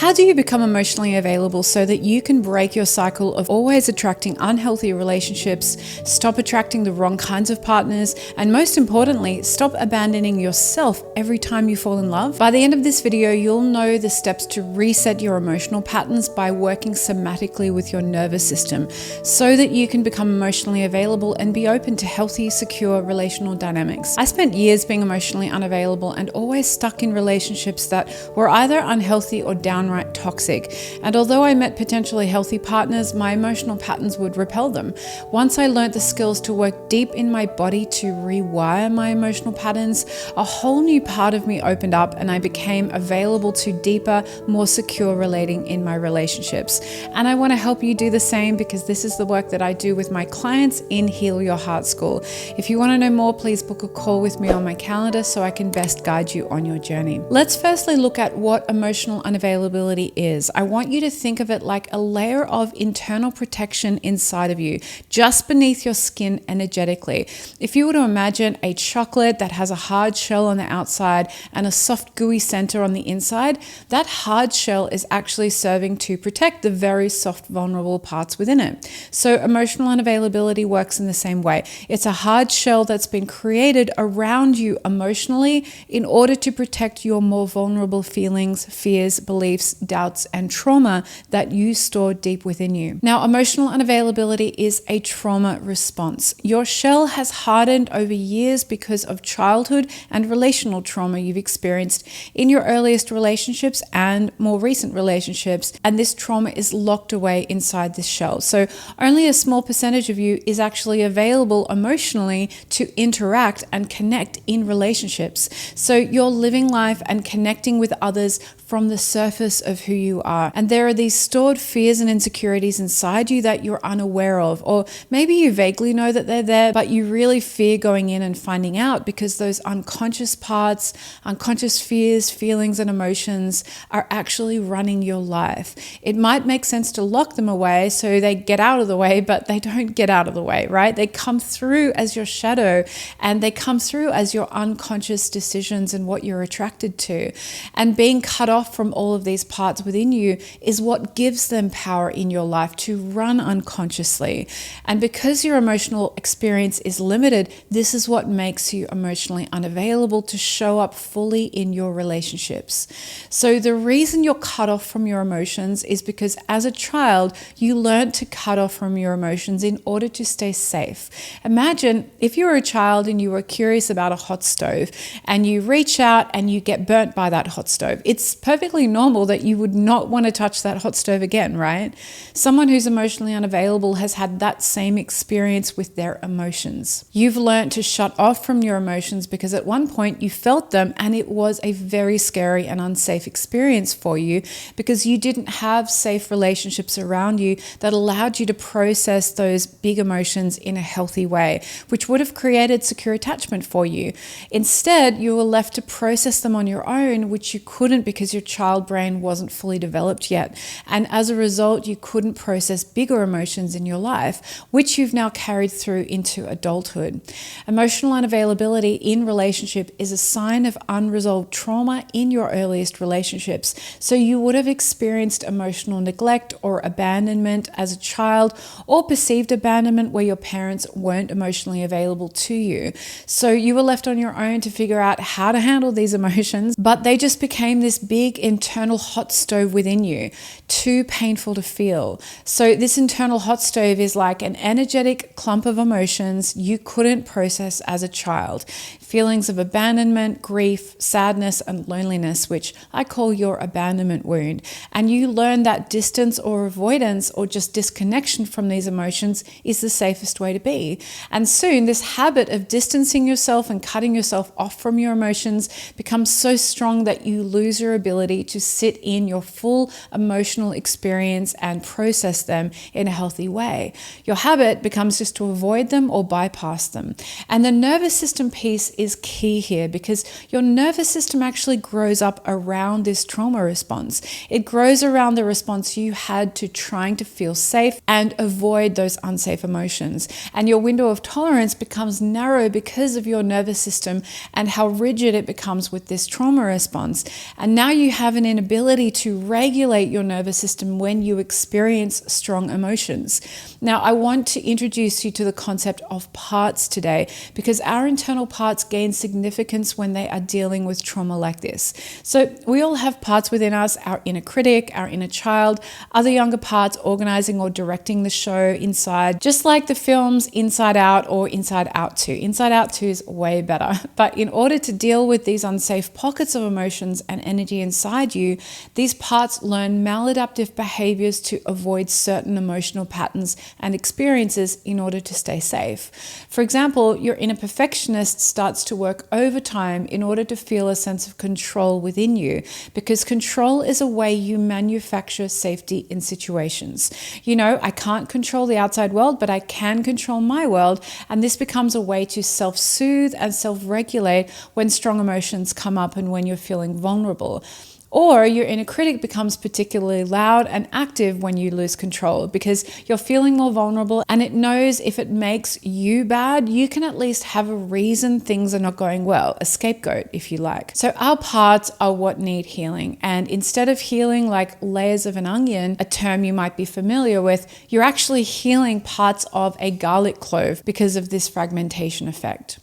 How do you become emotionally available so that you can break your cycle of always attracting unhealthy relationships, stop attracting the wrong kinds of partners, and most importantly, stop abandoning yourself every time you fall in love? By the end of this video, you'll know the steps to reset your emotional patterns by working somatically with your nervous system so that you can become emotionally available and be open to healthy, secure relational dynamics. I spent years being emotionally unavailable and always stuck in relationships that were either unhealthy or downright toxic. And although I met potentially healthy partners, my emotional patterns would repel them. Once I learned the skills to work deep in my body to rewire my emotional patterns, a whole new part of me opened up and I became available to deeper, more secure relating in my relationships. And I want to help you do the same because this is the work that I do with my clients in Heal Your Heart School. If you want to know more, please book a call with me on my calendar so I can best guide you on your journey. Let's firstly look at what emotional unavailability is. I want you to think of it like a layer of internal protection inside of you, just beneath your skin energetically. If you were to imagine a chocolate that has a hard shell on the outside and a soft gooey center on the inside, that hard shell is actually serving to protect the very soft, vulnerable parts within it. So emotional unavailability works in the same way. It's a hard shell that's been created around you emotionally in order to protect your more vulnerable feelings, fears, beliefs, doubts, and trauma that you store deep within you. Now, emotional unavailability is a trauma response. Your shell has hardened over years because of childhood and relational trauma you've experienced in your earliest relationships and more recent relationships, and this trauma is locked away inside this shell. So only a small percentage of you is actually available emotionally to interact and connect in relationships. So you're living life and connecting with others from the surface of who you are. And there are these stored fears and insecurities inside you that you're unaware of, or maybe you vaguely know that they're there, but you really fear going in and finding out because those unconscious parts, unconscious fears, feelings, and emotions are actually running your life. It might make sense to lock them away so they get out of the way, but they don't get out of the way, right? They come through as your shadow and they come through as your unconscious decisions and what you're attracted to. And being cut off from all of these parts within you is what gives them power in your life to run unconsciously. And because your emotional experience is limited, this is what makes you emotionally unavailable to show up fully in your relationships. So the reason you're cut off from your emotions is because as a child, you learned to cut off from your emotions in order to stay safe. Imagine if you were a child and you were curious about a hot stove and you reach out and you get burnt by that hot stove. It's perfectly normal that you would not want to touch that hot stove again, right? Someone who's emotionally unavailable has had that same experience with their emotions. You've learned to shut off from your emotions because at one point you felt them and it was a very scary and unsafe experience for you because you didn't have safe relationships around you that allowed you to process those big emotions in a healthy way, which would have created secure attachment for you. Instead, you were left to process them on your own, which you couldn't because your child brain wasn't fully developed yet. And as a result, you couldn't process bigger emotions in your life, which you've now carried through into adulthood. Emotional unavailability in relationship is a sign of unresolved trauma in your earliest relationships. So you would have experienced emotional neglect or abandonment as a child, or perceived abandonment where your parents weren't emotionally available to you. So you were left on your own to figure out how to handle these emotions, but they just became this big internal hot stove within you, too painful to feel. So this internal hot stove is like an energetic clump of emotions you couldn't process as a child. Feelings of abandonment, grief, sadness, and loneliness, which I call your abandonment wound. And you learn that distance or avoidance or just disconnection from these emotions is the safest way to be. And soon this habit of distancing yourself and cutting yourself off from your emotions becomes so strong that you lose your ability to sit in your full emotional experience and process them in a healthy way. Your habit becomes just to avoid them or bypass them. And the nervous system piece is key here because your nervous system actually grows up around this trauma response. It grows around the response you had to trying to feel safe and avoid those unsafe emotions. And your window of tolerance becomes narrow because of your nervous system and how rigid it becomes with this trauma response. And now you have an inability to regulate your nervous system when you experience strong emotions. Now, I want to introduce you to the concept of parts today because our internal parts gain significance when they are dealing with trauma like this. So we all have parts within us, our inner critic, our inner child, other younger parts organizing or directing the show inside, just like the films Inside Out or Inside Out 2. Inside Out 2 is way better. But in order to deal with these unsafe pockets of emotions and energy inside you, these parts learn maladaptive behaviors to avoid certain emotional patterns and experiences in order to stay safe. For example, your inner perfectionist starts to work overtime in order to feel a sense of control within you, because control is a way you manufacture safety in situations. You know, I can't control the outside world, but I can control my world, and this becomes a way to self-soothe and self-regulate when strong emotions come up and when you're feeling vulnerable. Or your inner critic becomes particularly loud and active when you lose control because you're feeling more vulnerable, and it knows if it makes you bad, you can at least have a reason things are not going well, a scapegoat if you like. So our parts are what need healing, and instead of healing like layers of an onion, a term you might be familiar with, you're actually healing parts of a garlic clove because of this fragmentation effect.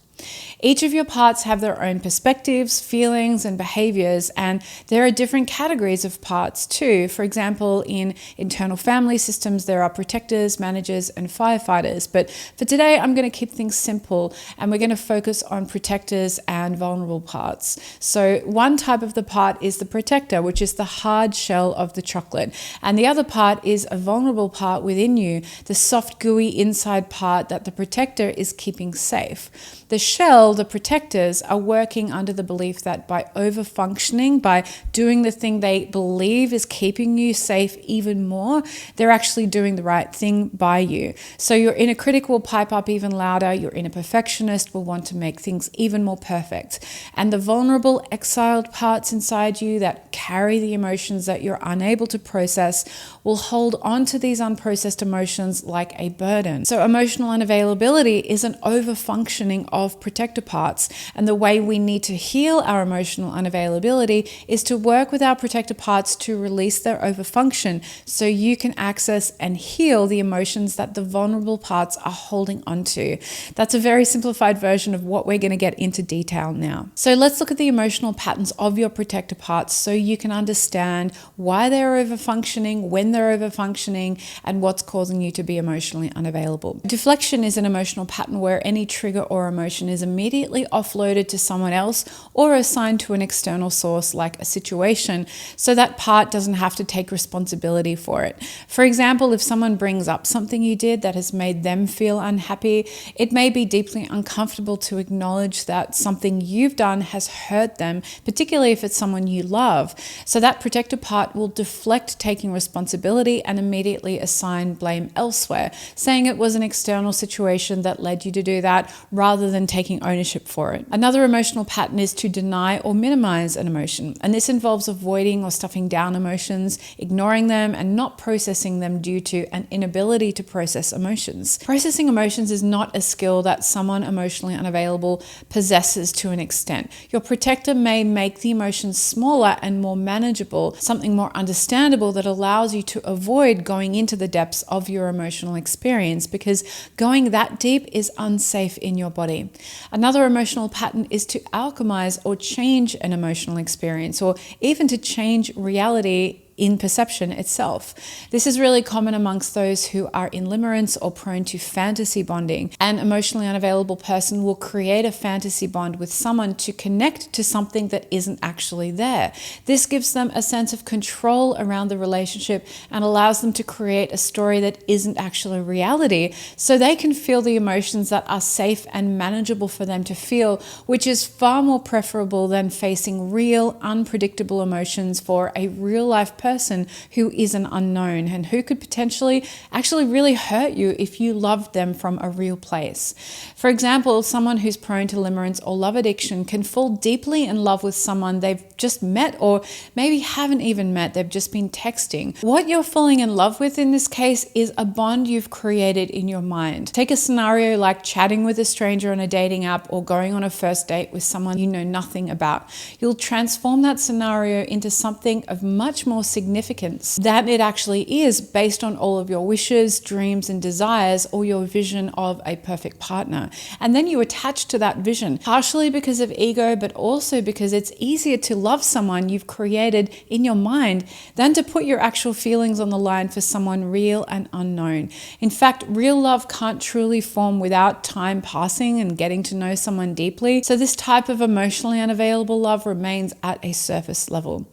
Each of your parts have their own perspectives, feelings, and behaviors, and there are different categories of parts too. For example, in internal family systems, there are protectors, managers, and firefighters. But for today, I'm going to keep things simple, and we're going to focus on protectors and vulnerable parts. So one type of the part is the protector, which is the hard shell of the chocolate. And the other part is a vulnerable part within you, the soft, gooey inside part that the protector is keeping safe. The shell, the protectors, are working under the belief that by over-functioning, by doing the thing they believe is keeping you safe even more, they're actually doing the right thing by you. So your inner critic will pipe up even louder, your inner perfectionist will want to make things even more perfect. And the vulnerable, exiled parts inside you that carry the emotions that you're unable to process will hold on to these unprocessed emotions like a burden. So emotional unavailability is an over-functioning of protector parts, and the way we need to heal our emotional unavailability is to work with our protector parts to release their overfunction so you can access and heal the emotions that the vulnerable parts are holding onto. That's a very simplified version of what we're going to get into detail now. So let's look at the emotional patterns of your protector parts so you can understand why they're overfunctioning, when they're overfunctioning, and what's causing you to be emotionally unavailable. Deflection is an emotional pattern where any trigger or emotion is immediately offloaded to someone else or assigned to an external source like a situation, so that part doesn't have to take responsibility for it. For example, if someone brings up something you did that has made them feel unhappy, it may be deeply uncomfortable to acknowledge that something you've done has hurt them, particularly if it's someone you love. So that protector part will deflect taking responsibility and immediately assign blame elsewhere, saying it was an external situation that led you to do that rather than taking ownership for it. Another emotional pattern is to deny or minimize an emotion, and this involves avoiding or stuffing down emotions, ignoring them, and not processing them due to an inability to process emotions. Processing emotions is not a skill that someone emotionally unavailable possesses to an extent. Your protector may make the emotions smaller and more manageable, something more understandable that allows you to avoid going into the depths of your emotional experience, because going that deep is unsafe in your body. Another emotional pattern is to alchemize or change an emotional experience, or even to change reality in perception itself. This is really common amongst those who are in limerence or prone to fantasy bonding. An emotionally unavailable person will create a fantasy bond with someone to connect to something that isn't actually there. This gives them a sense of control around the relationship and allows them to create a story that isn't actually reality, so they can feel the emotions that are safe and manageable for them to feel, which is far more preferable than facing real, unpredictable emotions for a real life person who is an unknown and who could potentially actually really hurt you if you loved them from a real place. For example, someone who's prone to limerence or love addiction can fall deeply in love with someone they've just met, or maybe haven't even met, they've just been texting. What you're falling in love with in this case is a bond you've created in your mind. Take a scenario like chatting with a stranger on a dating app or going on a first date with someone you know nothing about. You'll transform that scenario into something of much more significance than it actually is based on all of your wishes, dreams, and desires, or your vision of a perfect partner. And then you attach to that vision, partially because of ego, but also because it's easier to love someone you've created in your mind than to put your actual feelings on the line for someone real and unknown. In fact, real love can't truly form without time passing and getting to know someone deeply. So this type of emotionally unavailable love remains at a surface level.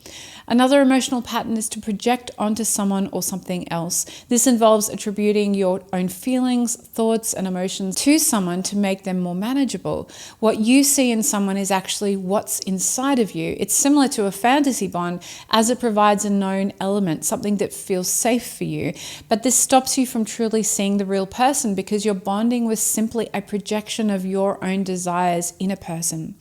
Another emotional pattern is to project onto someone or something else. This involves attributing your own feelings, thoughts, and emotions to someone to make them more manageable. What you see in someone is actually what's inside of you. It's similar to a fantasy bond as it provides a known element, something that feels safe for you. But this stops you from truly seeing the real person because you're bonding with simply a projection of your own desires in a person.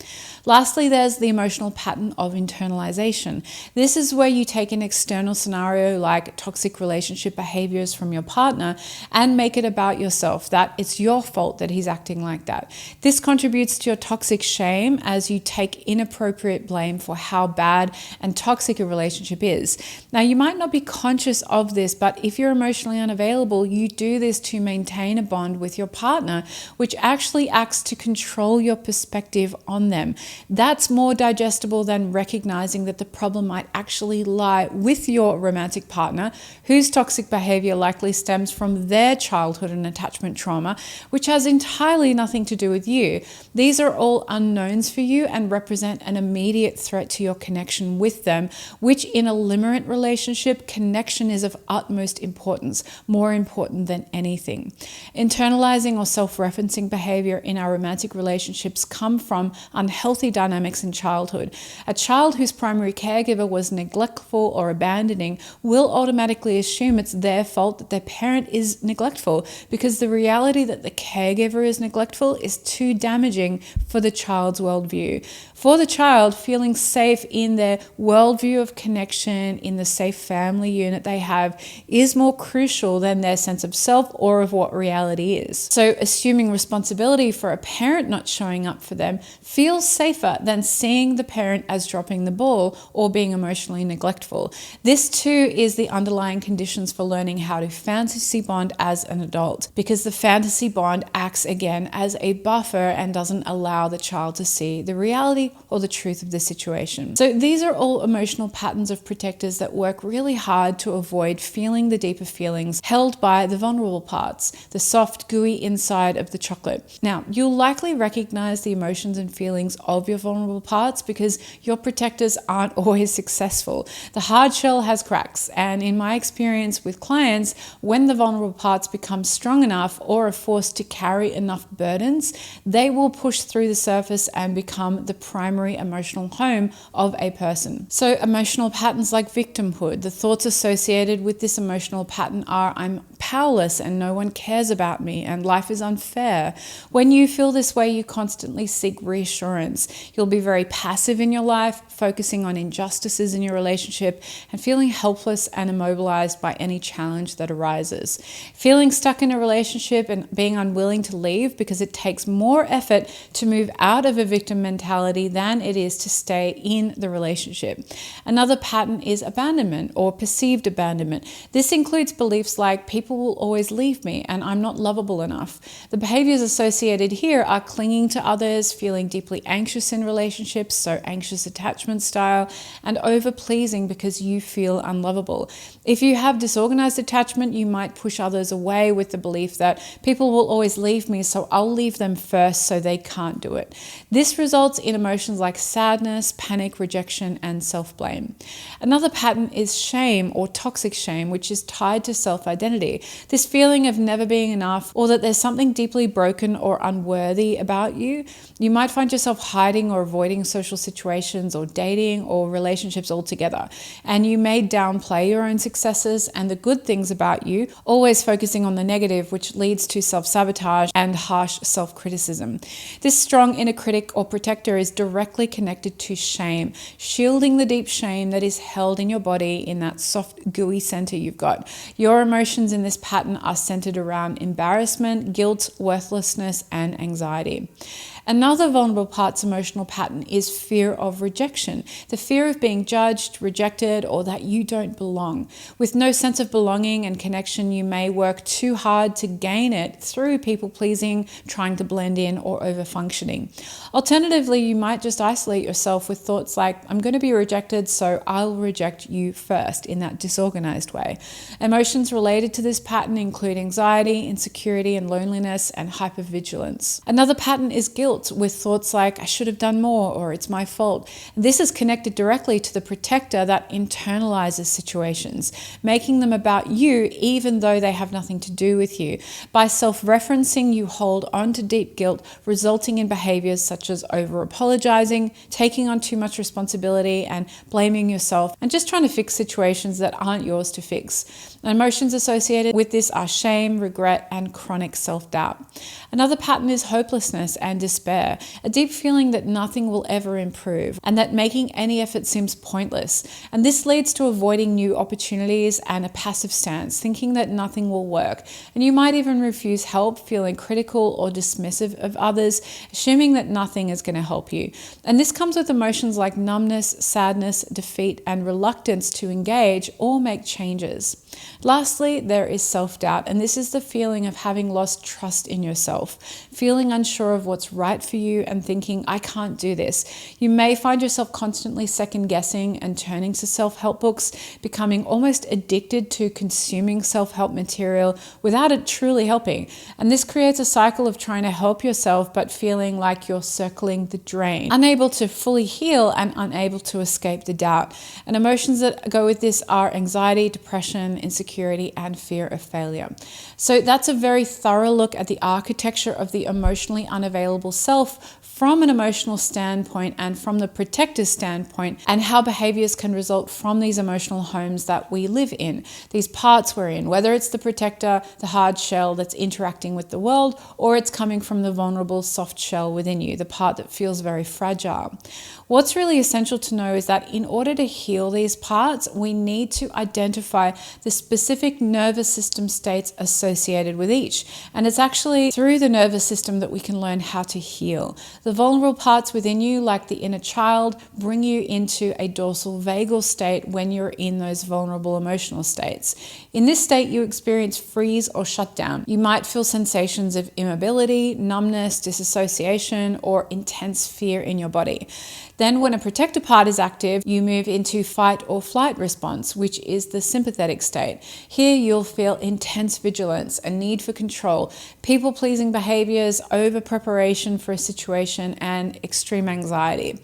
Lastly, there's the emotional pattern of internalization. This is where you take an external scenario like toxic relationship behaviors from your partner and make it about yourself, that it's your fault that he's acting like that. This contributes to your toxic shame as you take inappropriate blame for how bad and toxic a relationship is. Now, you might not be conscious of this, but if you're emotionally unavailable, you do this to maintain a bond with your partner, which actually acts to control your perspective on them. That's more digestible than recognizing that the problem might actually lie with your romantic partner, whose toxic behavior likely stems from their childhood and attachment trauma, which has entirely nothing to do with you. These are all unknowns for you and represent an immediate threat to your connection with them, which in a limerent relationship, connection is of utmost importance, more important than anything. Internalizing or self-referencing behavior in our romantic relationships come from unhealthy dynamics in childhood. A child whose primary caregiver was neglectful or abandoning will automatically assume it's their fault that their parent is neglectful, because the reality that the caregiver is neglectful is too damaging for the child's worldview. For the child, feeling safe in their worldview of connection, in the safe family unit they have, is more crucial than their sense of self or of what reality is. So assuming responsibility for a parent not showing up for them feels safer than seeing the parent as dropping the ball or being emotionally neglectful. This too is the underlying conditions for learning how to fantasy bond as an adult, because the fantasy bond acts again as a buffer and doesn't allow the child to see the reality or the truth of the situation. So these are all emotional patterns of protectors that work really hard to avoid feeling the deeper feelings held by the vulnerable parts, the soft, gooey inside of the chocolate. Now, you'll likely recognize the emotions and feelings of your vulnerable parts because your protectors aren't always successful. The hard shell has cracks, and in my experience with clients, when the vulnerable parts become strong enough or are forced to carry enough burdens, they will push through the surface and become the primary emotional home of a person. So emotional patterns like victimhood, the thoughts associated with this emotional pattern are, I'm powerless and no one cares about me and life is unfair. When you feel this way, you constantly seek reassurance. You'll be very passive in your life, focusing on injustices in your relationship and feeling helpless and immobilized by any challenge that arises. Feeling stuck in a relationship and being unwilling to leave because it takes more effort to move out of a victim mentality than it is to stay in the relationship. Another pattern is abandonment or perceived abandonment. This includes beliefs like people will always leave me and I'm not lovable enough. The behaviors associated here are clinging to others, feeling deeply anxious in relationships, so anxious attachment style, and over-pleasing because you feel unlovable. If you have disorganized attachment, you might push others away with the belief that people will always leave me, so I'll leave them first so they can't do it. This results in emotions like sadness, panic, rejection, and self-blame. Another pattern is shame or toxic shame, which is tied to self-identity. This feeling of never being enough, or that there's something deeply broken or unworthy about you. You might find yourself hiding or avoiding social situations or dating or relationships altogether. And you may downplay your own successes and the good things about you, always focusing on the negative, which leads to self-sabotage and harsh self-criticism. This strong inner critic or protector is directly connected to shame, shielding the deep shame that is held in your body in that soft, gooey center you've got. Your emotions in this pattern are centered around embarrassment, guilt, worthlessness, and anxiety. Another vulnerable part's emotional pattern is fear of rejection, the fear of being judged, rejected, or that you don't belong. With no sense of belonging and connection, you may work too hard to gain it through people-pleasing, trying to blend in, or over-functioning. Alternatively, you might just isolate yourself with thoughts like, I'm going to be rejected, so I'll reject you first, in that disorganized way. Emotions related to this pattern include anxiety, insecurity, and loneliness, and hypervigilance. Another pattern is guilt, with thoughts like, I should have done more, or it's my fault. This is connected directly to the protector that internalizes situations, making them about you even though they have nothing to do with you. By self-referencing, you hold on to deep guilt, resulting in behaviors such as over-apologizing, taking on too much responsibility, and blaming yourself, and just trying to fix situations that aren't yours to fix. Emotions associated with this are shame, regret, and chronic self-doubt. Another pattern is hopelessness and despair, a deep feeling that nothing will ever improve and that making any effort seems pointless. And this leads to avoiding new opportunities and a passive stance, thinking that nothing will work. And you might even refuse help, feeling critical or dismissive of others, assuming that nothing is going to help you. And this comes with emotions like numbness, sadness, defeat, and reluctance to engage or make changes. Lastly, there is self-doubt, and this is the feeling of having lost trust in yourself, feeling unsure of what's right for you and thinking, I can't do this. You may find yourself constantly second-guessing and turning to self-help books, becoming almost addicted to consuming self-help material without it truly helping. And this creates a cycle of trying to help yourself but feeling like you're circling the drain, unable to fully heal and unable to escape the doubt. And emotions that go with this are anxiety, depression, insecurity, and fear of failure. So that's a very thorough look at the architecture of the emotionally unavailable self from an emotional standpoint and from the protector's standpoint, and how behaviors can result from these emotional homes that we live in, these parts we're in, whether it's the protector, the hard shell that's interacting with the world, or it's coming from the vulnerable soft shell within you, the part that feels very fragile. What's really essential to know is that in order to heal these parts, we need to identify the specific nervous system states associated with each. And it's actually through the nervous system that we can learn how to heal. The vulnerable parts within you, like the inner child, bring you into a dorsal vagal state when you're in those vulnerable emotional states. In this state, you experience freeze or shutdown. You might feel sensations of immobility, numbness, disassociation, or intense fear in your body. Then when a protector part is active, you move into fight or flight response, which is the sympathetic state. Here you'll feel intense vigilance, a need for control, people-pleasing behaviors, over-preparation for a situation, and extreme anxiety.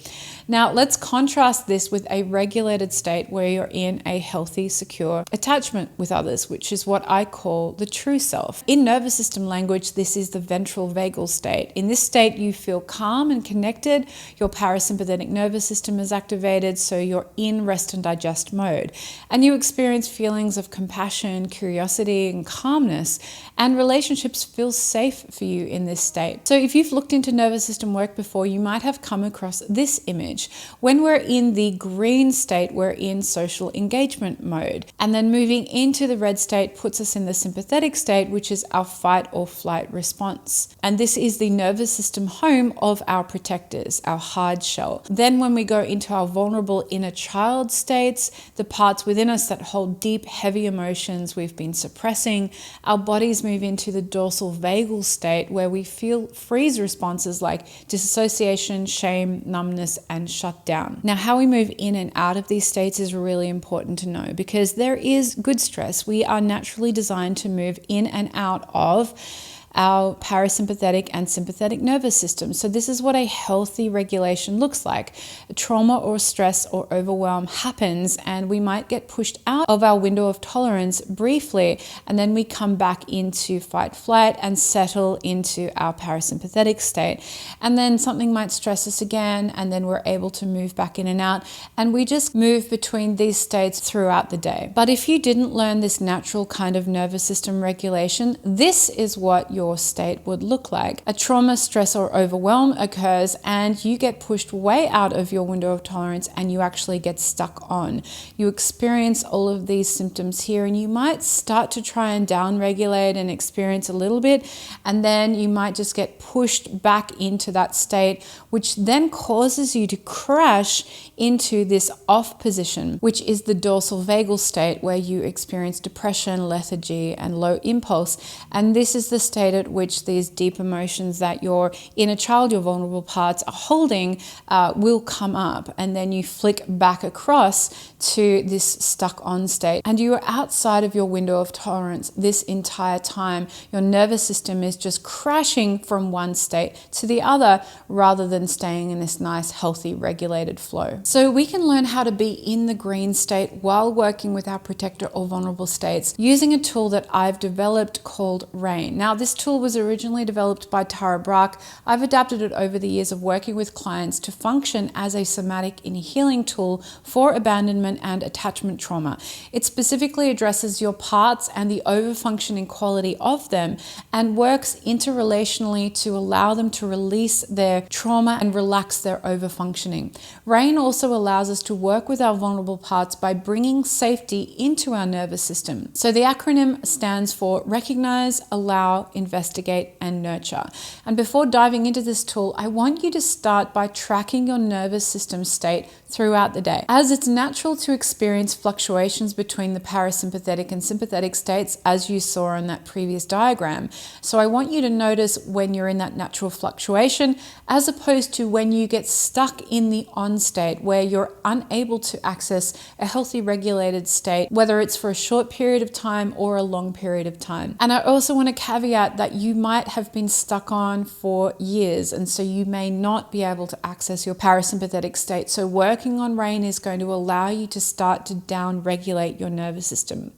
Now let's contrast this with a regulated state where you're in a healthy, secure attachment with others, which is what I call the true self. In nervous system language, this is the ventral vagal state. In this state, you feel calm and connected. Your parasympathetic nervous system is activated, so you're in rest and digest mode. And you experience feelings of compassion, curiosity, and calmness, and relationships feel safe for you in this state. So if you've looked into nervous system work before, you might have come across this image. When we're in the green state, we're in social engagement mode. And then moving into the red state puts us in the sympathetic state, which is our fight or flight response. And this is the nervous system home of our protectors, our hard shell. Then when we go into our vulnerable inner child states, the parts within us that hold deep, heavy emotions we've been suppressing, our bodies move into the dorsal vagal state where we feel freeze response responses like disassociation, shame, numbness, and shutdown. Now, how we move in and out of these states is really important to know, because there is good stress. We are naturally designed to move in and out of our parasympathetic and sympathetic nervous system. So this is what a healthy regulation looks like. A trauma or stress or overwhelm happens, and we might get pushed out of our window of tolerance briefly, and then we come back into fight flight and settle into our parasympathetic state. And then something might stress us again, and then we're able to move back in and out, and we just move between these states throughout the day. But if you didn't learn this natural kind of nervous system regulation, this is what your state would look like. A trauma, stress, or overwhelm occurs, and you get pushed way out of your window of tolerance, and you actually get stuck on. You experience all of these symptoms here, and you might start to try and down-regulate and experience a little bit, and then you might just get pushed back into that state, which then causes you to crash into this off position, which is the dorsal vagal state, where you experience depression, lethargy, and low impulse. And this is the state at which these deep emotions that your inner child, your vulnerable parts are holding, will come up, and then you flick back across to this stuck on state, and you are outside of your window of tolerance this entire time. Your nervous system is just crashing from one state to the other rather than staying in this nice, healthy, regulated flow. So we can learn how to be in the green state while working with our protector or vulnerable states using a tool that I've developed called RAIN. Now, this tool was originally developed by Tara Brach. I've adapted it over the years of working with clients to function as a somatic inner healing tool for abandonment and attachment trauma. It specifically addresses your parts and the overfunctioning quality of them, and works interrelationally to allow them to release their trauma and relax their overfunctioning. RAIN also allows us to work with our vulnerable parts by bringing safety into our nervous system. So the acronym stands for Recognize, Allow, Investigate, and Nurture. And before diving into this tool, I want you to start by tracking your nervous system state throughout the day, as it's natural to experience fluctuations between the parasympathetic and sympathetic states, as you saw in that previous diagram. So I want you to notice when you're in that natural fluctuation, as opposed to when you get stuck in the on state, where you're unable to access a healthy regulated state, whether it's for a short period of time or a long period of time. And I also want to caveat that you might have been stuck on for years, and so you may not be able to access your parasympathetic state. So working on RAIN is going to allow you to start to down-regulate your nervous system.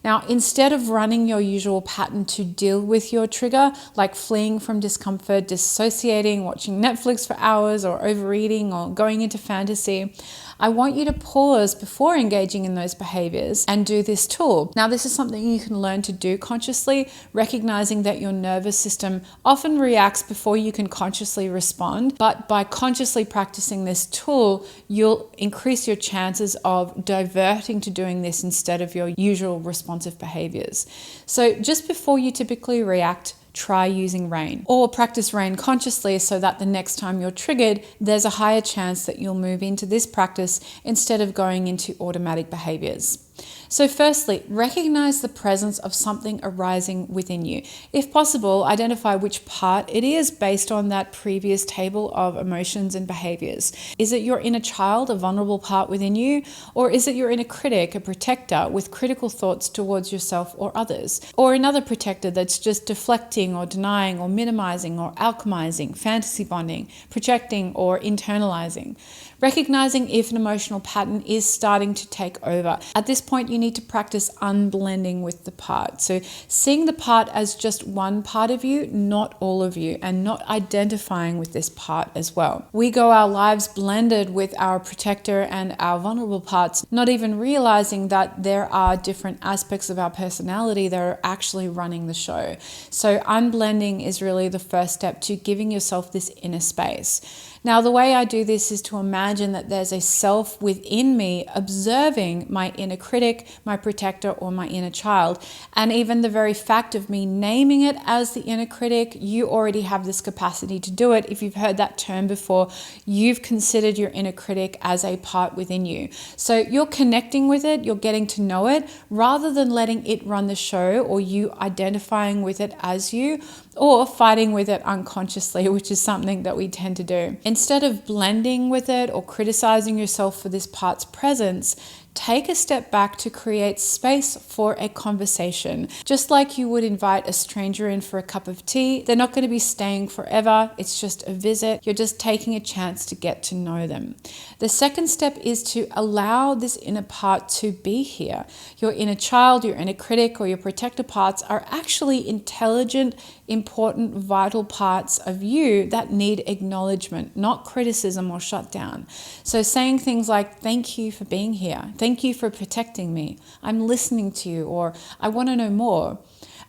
Now, instead of running your usual pattern to deal with your trigger, like fleeing from discomfort, dissociating, watching Netflix for hours, or overeating, or going into fantasy, I want you to pause before engaging in those behaviors and do this tool. Now, this is something you can learn to do consciously, recognizing that your nervous system often reacts before you can consciously respond. But by consciously practicing this tool, you'll increase your chances of diverting to doing this instead of your usual responsive behaviors. So just before you typically react, try using RAIN, or practice RAIN consciously so that the next time you're triggered, there's a higher chance that you'll move into this practice instead of going into automatic behaviors. So firstly, recognize the presence of something arising within you. If possible, identify which part it is based on that previous table of emotions and behaviors. Is it your inner child, a vulnerable part within you? Or is it your inner critic, a protector with critical thoughts towards yourself or others? Or another protector that's just deflecting or denying or minimizing or alchemizing, fantasy bonding, projecting or internalizing? Recognizing if an emotional pattern is starting to take over. At this point, you need to practice unblending with the part. So seeing the part as just one part of you, not all of you, and not identifying with this part as well. We go our lives blended with our protector and our vulnerable parts, not even realizing that there are different aspects of our personality that are actually running the show. So unblending is really the first step to giving yourself this inner space. Now, the way I do this is to imagine that there's a self within me observing my inner critic, my protector, or my inner child. And even the very fact of me naming it as the inner critic, you already have this capacity to do it. If you've heard that term before, you've considered your inner critic as a part within you. So you're connecting with it, you're getting to know it, rather than letting it run the show or you identifying with it as you, or fighting with it unconsciously, which is something that we tend to do. Instead of blending with it or criticizing yourself for this part's presence, take a step back to create space for a conversation. Just like you would invite a stranger in for a cup of tea, they're not going to be staying forever. It's just a visit. You're just taking a chance to get to know them. The second step is to allow this inner part to be here. Your inner child, your inner critic, or your protector parts are actually intelligent, important, vital parts of you that need acknowledgement, not criticism or shutdown. So saying things like, thank you for being here. Thank you for protecting me. I'm listening to you, or I want to know more.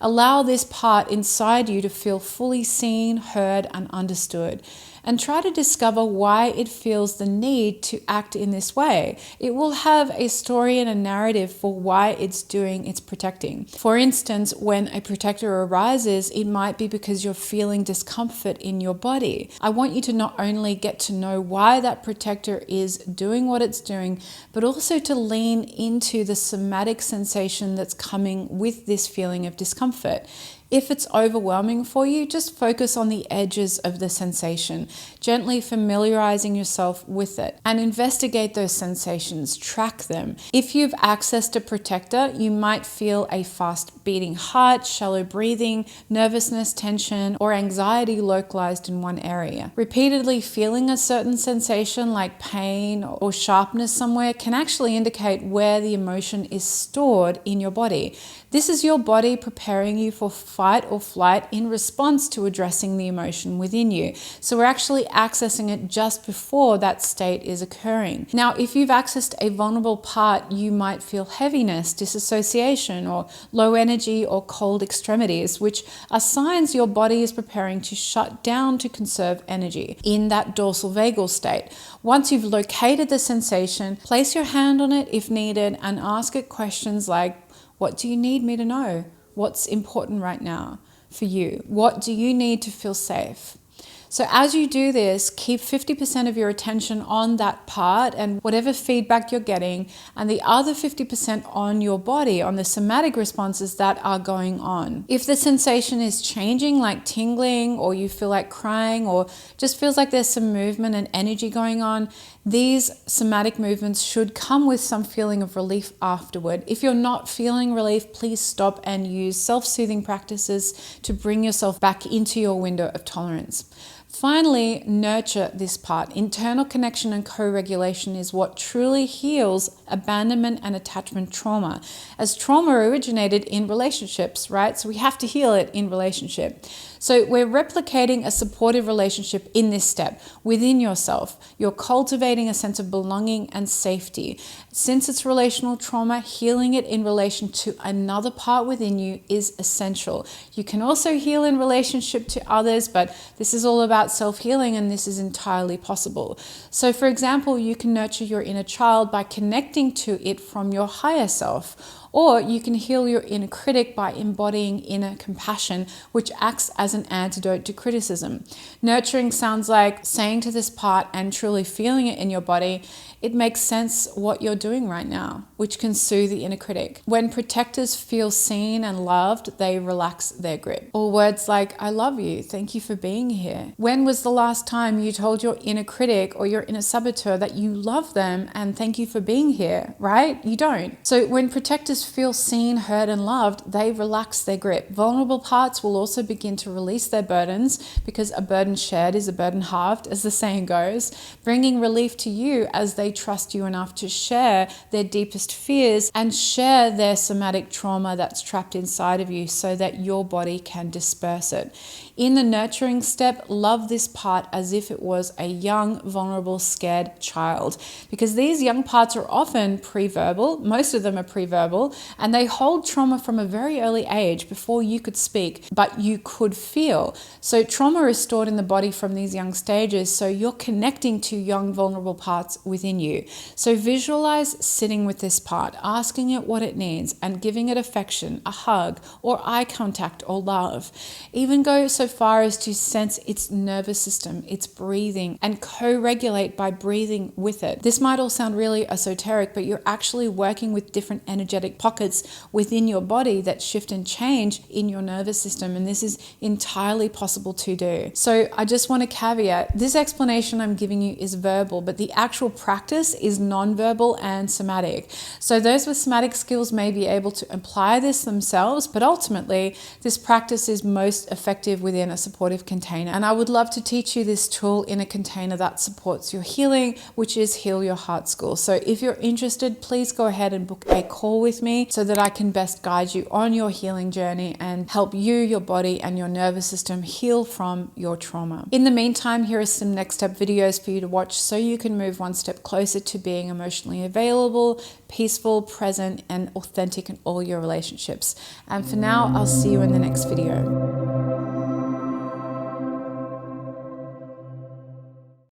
Allow this part inside you to feel fully seen, heard, and understood. And try to discover why it feels the need to act in this way. It will have a story and a narrative for why it's doing its protecting. For instance, when a protector arises, it might be because you're feeling discomfort in your body. I want you to not only get to know why that protector is doing what it's doing, but also to lean into the somatic sensation that's coming with this feeling of discomfort. If it's overwhelming for you, just focus on the edges of the sensation, gently familiarizing yourself with it, and investigate those sensations, track them. If you've accessed a protector, you might feel a fast beating heart, shallow breathing, nervousness, tension, or anxiety localized in one area. Repeatedly feeling a certain sensation like pain or sharpness somewhere can actually indicate where the emotion is stored in your body. This is your body preparing you for fight or flight in response to addressing the emotion within you. So we're actually accessing it just before that state is occurring. Now, if you've accessed a vulnerable part, you might feel heaviness, disassociation, or low energy or cold extremities, which are signs your body is preparing to shut down to conserve energy in that dorsal vagal state. Once you've located the sensation, place your hand on it if needed and ask it questions like, what do you need me to know? What's important right now for you? What do you need to feel safe? So as you do this, keep 50% of your attention on that part and whatever feedback you're getting, and the other 50% on your body, on the somatic responses that are going on. If the sensation is changing, like tingling, or you feel like crying, or just feels like there's some movement and energy going on, these somatic movements should come with some feeling of relief afterward. If you're not feeling relief, please stop and use self-soothing practices to bring yourself back into your window of tolerance. Finally, nurture this part. Internal connection and co-regulation is what truly heals abandonment and attachment trauma, as trauma originated in relationships, right? So we have to heal it in relationship. So we're replicating a supportive relationship in this step within yourself. You're cultivating a sense of belonging and safety. Since it's relational trauma, healing it in relation to another part within you is essential. You can also heal in relationship to others, but this is all about self-healing, and this is entirely possible. So for example, you can nurture your inner child by connecting to it from your higher self. Or you can heal your inner critic by embodying inner compassion, which acts as an antidote to criticism. Nurturing sounds like saying to this part and truly feeling it in your body, it makes sense what you're doing right now, which can soothe the inner critic. When protectors feel seen and loved, they relax their grip. Or words like, I love you, thank you for being here. When was the last time you told your inner critic or your inner saboteur that you love them and thank you for being here, right? You don't. So when protectors feel seen, heard, and loved, they relax their grip. Vulnerable parts will also begin to release their burdens, because a burden shared is a burden halved, as the saying goes, bringing relief to you as they trust you enough to share their deepest fears and share their somatic trauma that's trapped inside of you so that your body can disperse it. In the nurturing step, love this part as if it was a young, vulnerable, scared child, because these young parts are often pre-verbal. Most of them are pre-verbal, and they hold trauma from a very early age before you could speak, but you could feel. So trauma is stored in the body from these young stages, so you're connecting to young, vulnerable parts within you. So visualize sitting with this part, asking it what it needs, and giving it affection, a hug, or eye contact, or love. Even go so far as to sense its nervous system, its breathing, and co-regulate by breathing with it. This might all sound really esoteric, but you're actually working with different energetic pockets within your body that shift and change in your nervous system. And this is entirely possible to do. So I just want to caveat, this explanation I'm giving you is verbal, but the actual practice is non-verbal and somatic. So those with somatic skills may be able to apply this themselves, but ultimately this practice is most effective within a supportive container. And I would love to teach you this tool in a container that supports your healing, which is Heal Your Heart School. So if you're interested, please go ahead and book a call with me so that I can best guide you on your healing journey and help you, your body, and your nervous system heal from your trauma. In the meantime, here are some next step videos for you to watch so you can move one step closer to being emotionally available, peaceful, present, and authentic in all your relationships. And for now, I'll see you in the next video.